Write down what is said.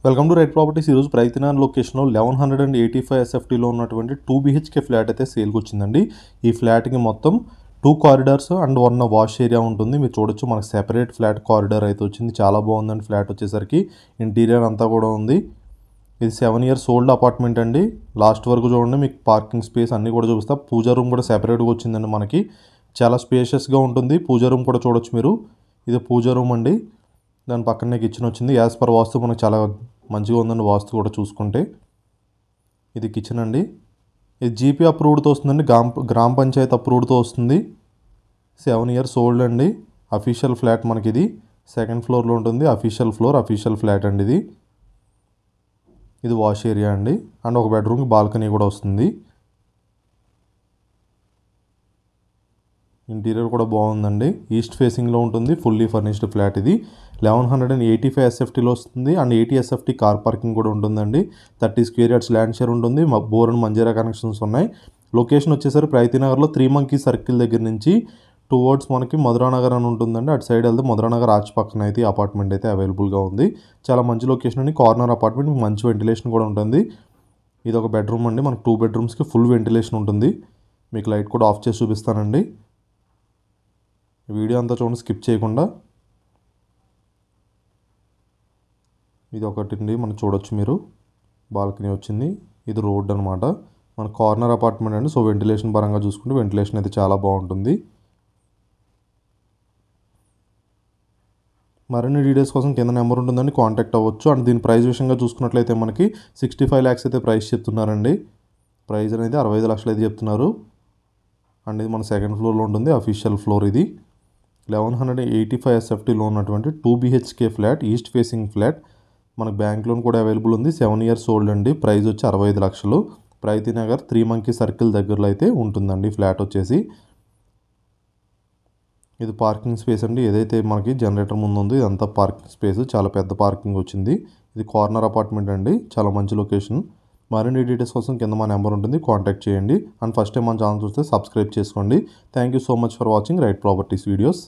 Welcome to right properties. ఈరోజు ప్రైతినాన్ లొకేషన్లో 1185 ఎస్ఎఫ్టీలో ఉన్నటువంటి 2 BHK ఫ్లాట్ అయితే సేల్కి వచ్చిందండి. ఈ ఫ్లాట్కి మొత్తం 2 కారిడార్స్ అండ్ 1 వాష్ ఏరియా ఉంటుంది. మీరు చూడొచ్చు, మనకు సెపరేట్ ఫ్లాట్ కారిడార్ అయితే వచ్చింది. చాలా బాగుందండి ఫ్లాట్ వచ్చేసరికి. ఇంటీరియర్ అంతా కూడా ఉంది. ఇది 7 years ఓల్డ్ అపార్ట్మెంట్ అండి. లాస్ట్ వరకు చూడండి, మీకు పార్కింగ్ స్పేస్ అన్నీ కూడా చూపిస్తా. పూజా రూమ్ కూడా సెపరేట్గా వచ్చిందండి మనకి. చాలా స్పేషియస్గా ఉంటుంది. పూజా రూమ్ కూడా చూడొచ్చు మీరు. ఇది పూజా రూమ్ అండి. దాని పక్కనే కిచెన్ వచ్చింది. యాజ్ పర్ వాస్తు మనకు చాలా మంచిగా ఉందండి వాస్తు కూడా చూసుకుంటే. ఇది కిచెన్ అండి. ఇది జీపీ అప్రూవ్డ్తో వస్తుందండి. గ్రామ పంచాయత్ అప్రూవ్డ్తో వస్తుంది. 7 years ఓల్డ్ అండి. అఫీషియల్ ఫ్లాట్ మనకి ఇది. 2nd floorలో ఉంటుంది. అఫీషియల్ ఫ్లోర్, అఫీషియల్ ఫ్లాట్ అండి ఇది. ఇది వాష్ ఏరియా అండి. అండ్ ఒక బెడ్రూమ్కి బాల్కనీ కూడా వస్తుంది. ఇంటీరియర్ కూడా బాగుందండి. ఈస్ట్ ఫేసింగ్లో ఉంటుంది. ఫుల్లీ ఫర్నిష్డ్ ఫ్లాట్ ఇది. 1185 ఎస్ఎఫ్టీలో వస్తుంది. అండ్ 80 ఎస్ఎఫ్టీ కార్ పార్కింగ్ కూడా ఉంటుందండి. 30 square yards ల్యాండ్ షేర్ ఉంటుంది. బోర్ అండ్ మంజీరా కనెక్షన్స్ ఉన్నాయి. లొకేషన్ వచ్చేసరికి ప్రైతినగర్లో 3 Monkey సర్కిల్ దగ్గర నుంచి టువర్డ్స్ మనకి మధురానగర్ అని ఉంటుందండి. అటు సైడ్ వెళ్తే మధురానగర్ ఆర్చ్ పక్కన అయితే ఈ అపార్ట్మెంట్ అయితే అవైలబుల్గా ఉంది. చాలా మంచి లొకేషన్ అండి. కార్నర్ అపార్ట్మెంట్, మంచి వెంటిలేషన్ కూడా ఉంటుంది. ఇది ఒక బెడ్రూమ్ అండి. మనకు 2 bedrooms ఫుల్ వెంటిలేషన్ ఉంటుంది. మీకు లైట్ కూడా ఆఫ్ చేసి చూపిస్తానండి. వీడియో అంతా చూడండి, స్కిప్ చేయకుండా. ఇది ఒకటి అండి, మనం చూడొచ్చు మీరు. బాల్కనీ వచ్చింది. ఇది రోడ్ అనమాట. మన కార్నర్ అపార్ట్మెంట్ అండి. సో వెంటిలేషన్ పరంగా చూసుకుంటే వెంటిలేషన్ అయితే చాలా బాగుంటుంది. మరిన్ని డీటెయిల్స్ కోసం కింద నెంబర్ ఉంటుందండి, కాంటాక్ట్ అవ్వచ్చు. అండ్ దీని ప్రైస్ విషయంగా చూసుకున్నట్లయితే మనకి 65 lakhs అయితే ప్రైస్ చెప్తున్నారండి. ప్రైస్ అనేది 65 లక్షలు అయితే చెప్తున్నారు. అండ్ ఇది మన 2nd floorలో ఉంటుంది. అఫీషియల్ ఫ్లోర్ ఇది. 1185 ఎస్ఎఫ్టీలో ఉన్నటువంటి 2 BHK flat, east facing flat. మనకు బ్యాంక్ లోన్ కూడా అవైలబుల్ ఉంది. 7 years ఓల్డ్ అండి. ప్రైస్ వచ్చి 65 లక్షలు. ప్రైతినగర్ 3 Monkey సర్కిల్ దగ్గరలో అయితే ఉంటుందండి ఫ్లాట్ వచ్చేసి. ఇది పార్కింగ్ స్పేస్ అండి. ఏదైతే మనకి జనరేటర్ ముందు ఉంది, ఇదంతా పార్కింగ్ స్పేస్. చాలా పెద్ద పార్కింగ్ వచ్చింది. ఇది కార్నర్ అపార్ట్మెంట్ అండి. చాలా మంచి లొకేషన్. మరిన్ని డీటెయిల్స్ కోసం కింద మా నెంబర్ ఉంటుంది, కాంటాక్ట్ చేయండి. అండ్ ఫస్ట్ టైం మన ఛానల్ చూస్తే సబ్స్క్రైబ్ చేసుకోండి. Thank you so much for watching right properties videos.